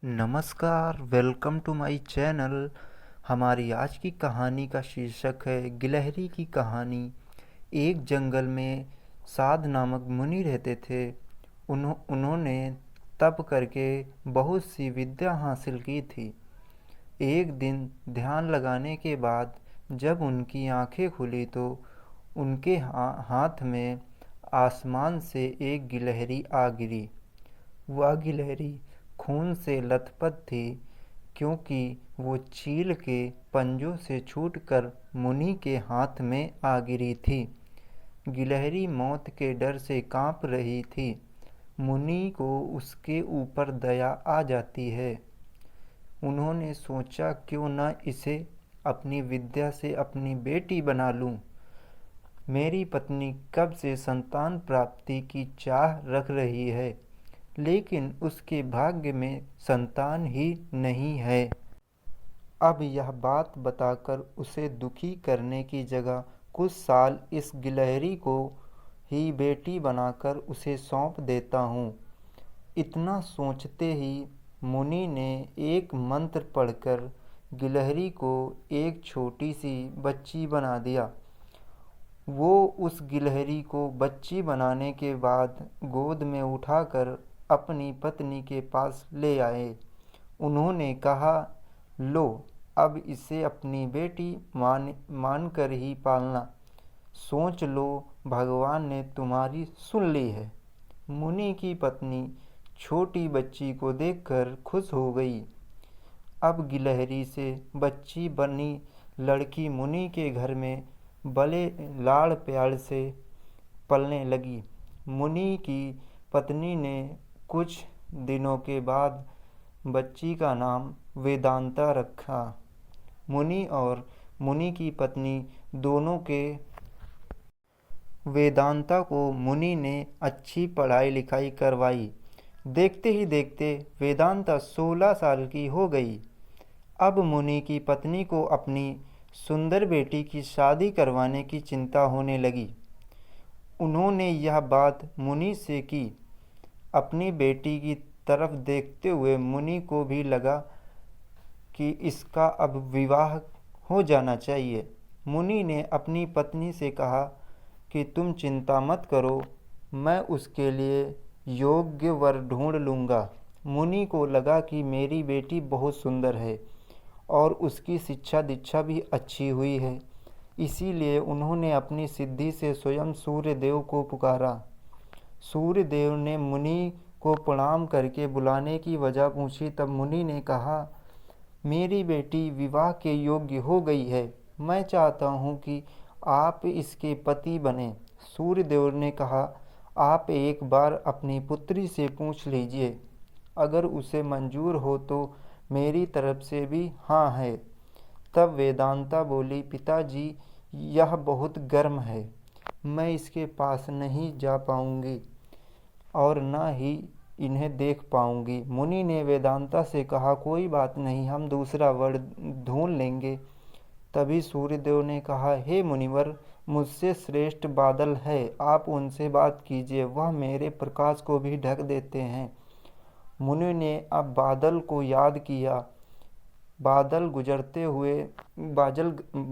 नमस्कार, welcome to my channel. हमारी आज की कहानी का शीर्षक है गिलहरी की कहानी। एक जंगल में साध नामक मुनि रहते थे। उन्होंने तप करके बहुत सी विद्या हासिल की थी। एक दिन ध्यान लगाने के बाद जब उनकी आंखें खुली तो उनके हाथ में आसमान से एक गिलहरी आ गिरी। वह गिलहरी खून से लथपथ थी, क्योंकि वो चील के पंजों से छूटकर मुनि के हाथ में आ गिरी थी। गिलहरी मौत के डर से कांप रही थी। मुनि को उसके ऊपर दया आ जाती है। उन्होंने सोचा, क्यों न इसे अपनी विद्या से अपनी बेटी बना लूं। मेरी पत्नी कब से संतान प्राप्ति की चाह रख रही है, लेकिन उसके भाग्य में संतान ही नहीं है। अब यह बात बताकर उसे दुखी करने की जगह कुछ साल इस गिलहरी को ही बेटी बनाकर उसे सौंप देता हूँ। इतना सोचते ही मुनि ने एक मंत्र पढ़कर गिलहरी को एक छोटी सी बच्ची बना दिया। वो उस गिलहरी को बच्ची बनाने के बाद गोद में उठाकर अपनी पत्नी के पास ले आए। उन्होंने कहा, लो, अब इसे अपनी बेटी मानकर ही पालना। सोच लो, भगवान ने तुम्हारी सुन ली है। मुनि की पत्नी छोटी बच्ची को देखकर खुश हो गई। अब गिलहरी से बच्ची बनी लड़की मुनि के घर में बड़े लाड़ प्यार से पलने लगी। मुनि की पत्नी ने कुछ दिनों के बाद बच्ची का नाम वेदांता रखा। मुनि और मुनि की पत्नी दोनों के वेदांता को मुनि ने अच्छी पढ़ाई लिखाई करवाई। देखते ही देखते वेदांता 16 साल की हो गई। अब मुनि की पत्नी को अपनी सुंदर बेटी की शादी करवाने की चिंता होने लगी। उन्होंने यह बात मुनि से की। अपनी बेटी की तरफ देखते हुए मुनि को भी लगा कि इसका अब विवाह हो जाना चाहिए। मुनि ने अपनी पत्नी से कहा कि तुम चिंता मत करो, मैं उसके लिए योग्य वर ढूंढ लूँगा। मुनि को लगा कि मेरी बेटी बहुत सुंदर है और उसकी शिक्षा दीक्षा भी अच्छी हुई है। इसीलिए उन्होंने अपनी सिद्धि से स्वयं सूर्य देव को पुकारा। सूर्य देव ने मुनि को प्रणाम करके बुलाने की वजह पूछी। तब मुनि ने कहा, मेरी बेटी विवाह के योग्य हो गई है। मैं चाहता हूँ कि आप इसके पति बने। सूर्य देव ने कहा, आप एक बार अपनी पुत्री से पूछ लीजिए। अगर उसे मंजूर हो तो मेरी तरफ से भी हाँ है। तब वेदांता बोली, पिताजी, यह बहुत गर्म है, मैं इसके पास नहीं जा पाऊंगी और न ही इन्हें देख पाऊंगी। मुनि ने वेदांता से कहा, कोई बात नहीं, हम दूसरा वर ढूंढ लेंगे। तभी सूर्यदेव ने कहा, हे मुनिवर, मुझसे श्रेष्ठ बादल है, आप उनसे बात कीजिए, वह मेरे प्रकाश को भी ढक देते हैं। मुनि ने अब बादल को याद किया। बादल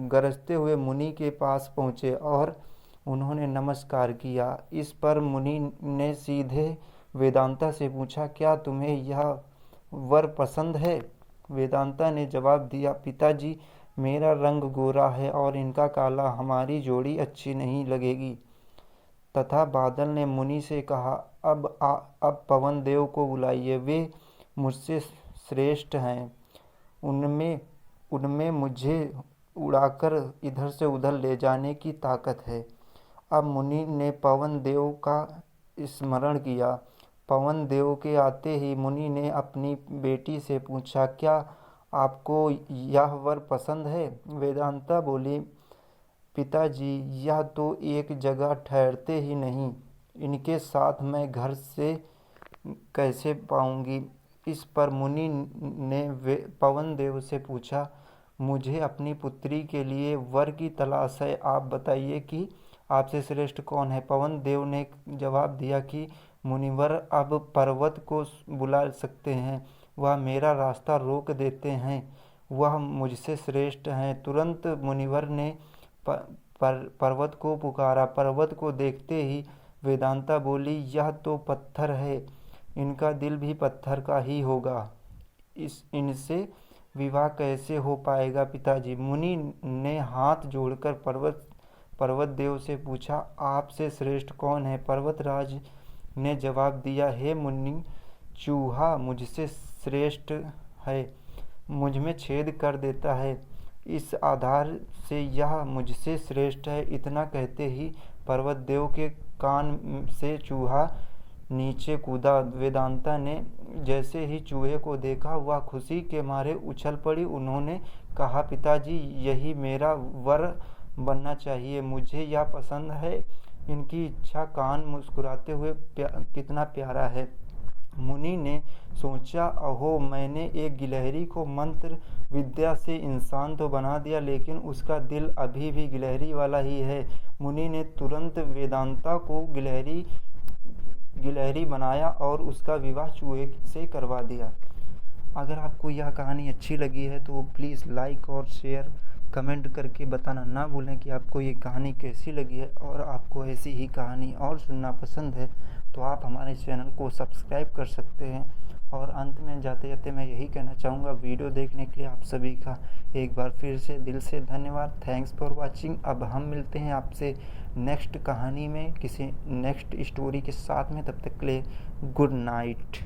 गरजते हुए मुनि के पास पहुँचे और उन्होंने नमस्कार किया। इस पर मुनि ने सीधे वेदांता से पूछा, क्या तुम्हें यह वर पसंद है? वेदांता ने जवाब दिया, पिताजी, मेरा रंग गोरा है और इनका काला, हमारी जोड़ी अच्छी नहीं लगेगी। तथा बादल ने मुनि से कहा, अब पवन देव को बुलाइए, वे मुझसे श्रेष्ठ हैं। उनमें मुझे उड़ाकर इधर से उधर ले जाने की ताकत है। अब मुनि ने पवन देव का स्मरण किया। पवन देव के आते ही मुनि ने अपनी बेटी से पूछा, क्या आपको यह वर पसंद है? वेदांता बोली, पिताजी, यह तो एक जगह ठहरते ही नहीं, इनके साथ मैं घर से कैसे पाऊंगी? इस पर मुनि ने पवन देव से पूछा, मुझे अपनी पुत्री के लिए वर की तलाश है, आप बताइए कि आपसे श्रेष्ठ कौन है? पवन देव ने जवाब दिया कि मुनिवर अब पर्वत को बुला सकते हैं, वह मेरा रास्ता रोक देते हैं, वह मुझसे श्रेष्ठ हैं। तुरंत मुनिवर ने पर्वत को पुकारा। पर्वत को देखते ही वेदांता बोली, यह तो पत्थर है, इनका दिल भी पत्थर का ही होगा, इनसे विवाह कैसे हो पाएगा पिताजी। मुनि ने हाथ जोड़कर पर्वत देव से पूछा, आपसे श्रेष्ठ कौन है। पर्वतराज ने जवाब दिया, हे मुनि, चूहा मुझसे श्रेष्ठ है, मुझ में छेद कर देता है, इस आधार से यह मुझसे श्रेष्ठ है। इतना कहते ही पर्वत देव के कान से चूहा नीचे कूदा। वेदांता ने जैसे ही चूहे को देखा, वह खुशी के मारे उछल पड़ी। उन्होंने कहा, पिताजी, यही मेरा वर बनना चाहिए, मुझे यह पसंद है। इनकी इच्छा। कान मुस्कुराते हुए कितना प्यारा है। मुनि ने सोचा, अहो, मैंने एक गिलहरी को मंत्र विद्या से इंसान तो बना दिया, लेकिन उसका दिल अभी भी गिलहरी वाला ही है। मुनि ने तुरंत वेदांता को गिलहरी बनाया और उसका विवाह चूहे से करवा दिया। अगर आपको यह कहानी अच्छी लगी है तो प्लीज़ लाइक और शेयर कमेंट करके बताना ना भूलें कि आपको ये कहानी कैसी लगी है। और आपको ऐसी ही कहानी और सुनना पसंद है तो आप हमारे चैनल को सब्सक्राइब कर सकते हैं। और अंत में जाते जाते मैं यही कहना चाहूँगा, वीडियो देखने के लिए आप सभी का एक बार फिर से दिल से धन्यवाद। Thanks for watching. अब हम मिलते हैं आपसे नेक्स्ट कहानी में, किसी नेक्स्ट स्टोरी के साथ में। तब तक के लिए गुड नाइट।